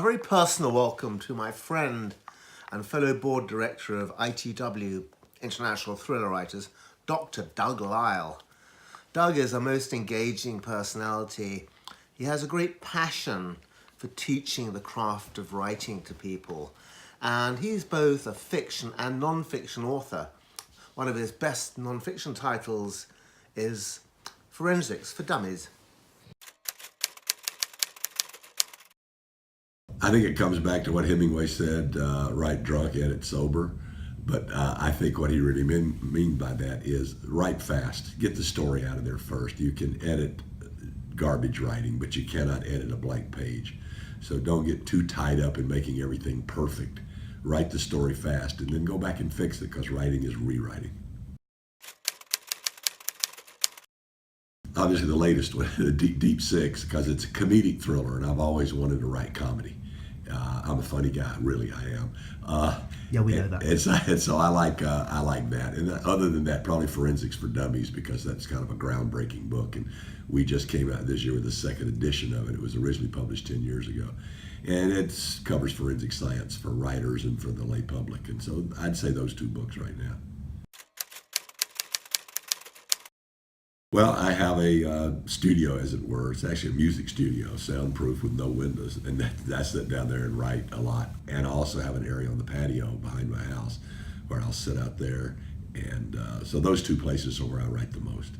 A very personal welcome to my friend and fellow board director of ITW, International Thriller Writers, Dr. Doug Lyle. Doug is a most engaging personality. He has a great passion for teaching the craft of writing to people. And he's both a fiction and non-fiction author. One of his best non-fiction titles is Forensics For Dummies. I think it comes back to what Hemingway said, write drunk, edit sober. But I think what he really mean by that is write fast. Get the story out of there first. You can edit garbage writing, but you cannot edit a blank page. So don't get too tied up in making everything perfect. Write the story fast and then go back and fix it, because writing is rewriting. Obviously the latest one, the Deep Six, because it's a comedic thriller and I've always wanted to write comedy. I'm a funny guy, really I am. Yeah, we know that. And so I like that. And other than that, probably Forensics For Dummies, because that's kind of a groundbreaking book. And we just came out this year with the second edition of it. It was originally published 10 years ago. And it covers forensic science for writers and for the lay public. And so I'd say those two books right now. Well, I have a studio, as it were. It's actually a music studio, soundproof with no windows, and I sit down there and write a lot. And I also have an area on the patio behind my house where I'll sit out there. And so those two places are where I write the most.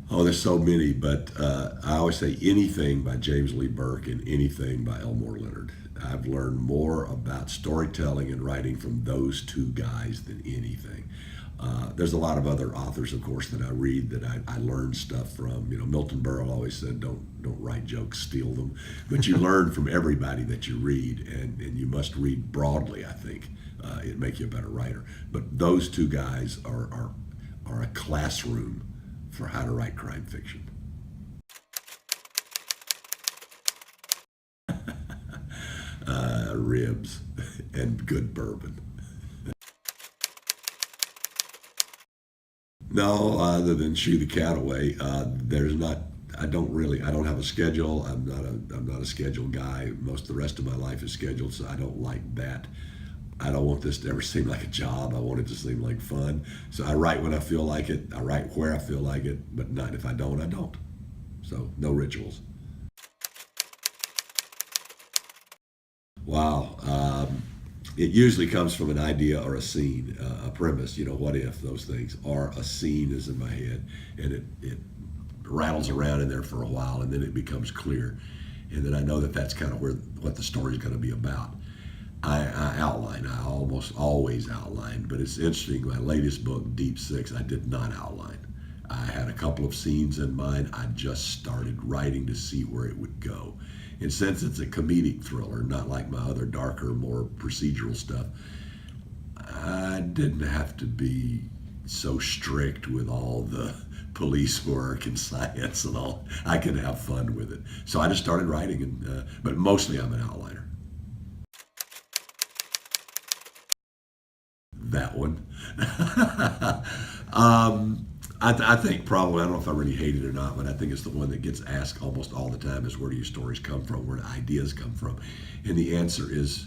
Oh, there's so many, but I always say anything by James Lee Burke and anything by Elmore Leonard. I've learned more about storytelling and writing from those two guys than anything. There's a lot of other authors, of course, that I read that I learn stuff from. You know, Milton Berle always said, don't write jokes, steal them. But you learn from everybody that you read, and you must read broadly, I think. It'd make you a better writer. But those two guys are a classroom for how to write crime fiction. Ribs and good bourbon. No, other than shoo the cat away, there's not. I don't have a schedule. I'm not a scheduled guy. Most of the rest of my life is scheduled, so I don't like that. I don't want this to ever seem like a job. I want it to seem like fun. So I write when I feel like it. I write where I feel like it, but not if I don't, I don't. So no rituals. Wow. It usually comes from an idea or a scene, a premise, you know, what if, those things, or a scene is in my head, and it rattles around in there for a while, and then it becomes clear. And then I know that that's kind of what the story is going to be about. I outline. I almost always outline, but it's interesting. My latest book, Deep Six, I did not outline. I had a couple of scenes in mind. I just started writing to see where it would go. And since it's a comedic thriller, not like my other darker, more procedural stuff, I didn't have to be so strict with all the police work and science and all. I could have fun with it. So I just started writing, and but mostly I'm an outliner. That one. I think probably, I don't know if I really hate it or not, but I think it's the one that gets asked almost all the time is, where do your stories come from? Where do ideas come from? And the answer is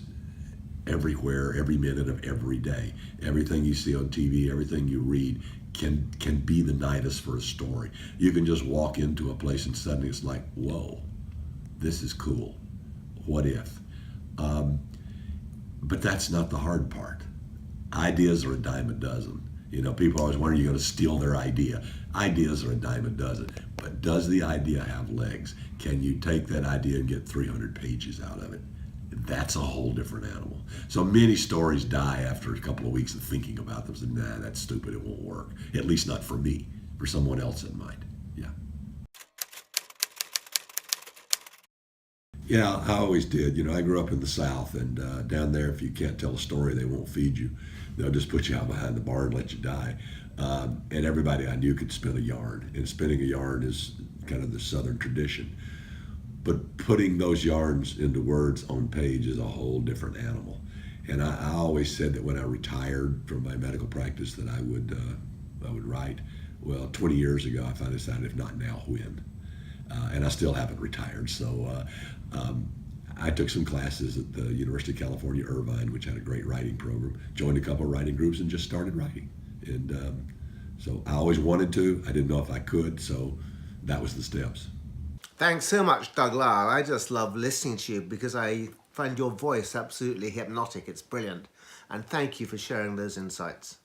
everywhere, every minute of every day. Everything you see on TV, everything you read can be the nidus for a story. You can just walk into a place and suddenly it's like, whoa, this is cool. What if? But that's not the hard part. Ideas are a dime a dozen. You know, people always wonder, are you going to steal their idea? Ideas are a dime a dozen. But does the idea have legs? Can you take that idea and get 300 pages out of it? That's a whole different animal. So many stories die after a couple of weeks of thinking about them. So, nah, that's stupid, it won't work. At least not for me, for someone else in mind. Yeah. Yeah, I always did. You know, I grew up in the South, and down there, if you can't tell a story, they won't feed you. They'll just put you out behind the bar and let you die. And everybody I knew could spin a yarn, and spinning a yarn is kind of the Southern tradition. But putting those yarns into words on page is a whole different animal. And I always said that when I retired from my medical practice that I would write. Well, 20 years ago, I finally decided, if not now, when? and I still haven't retired. So I took some classes at the University of California, Irvine, which had a great writing program, joined a couple of writing groups, and just started writing. And so I always wanted to. I didn't know if I could, so that was the steps. Thanks so much, Doug Lyle. I just love listening to you because I find your voice absolutely hypnotic. It's brilliant. And thank you for sharing those insights.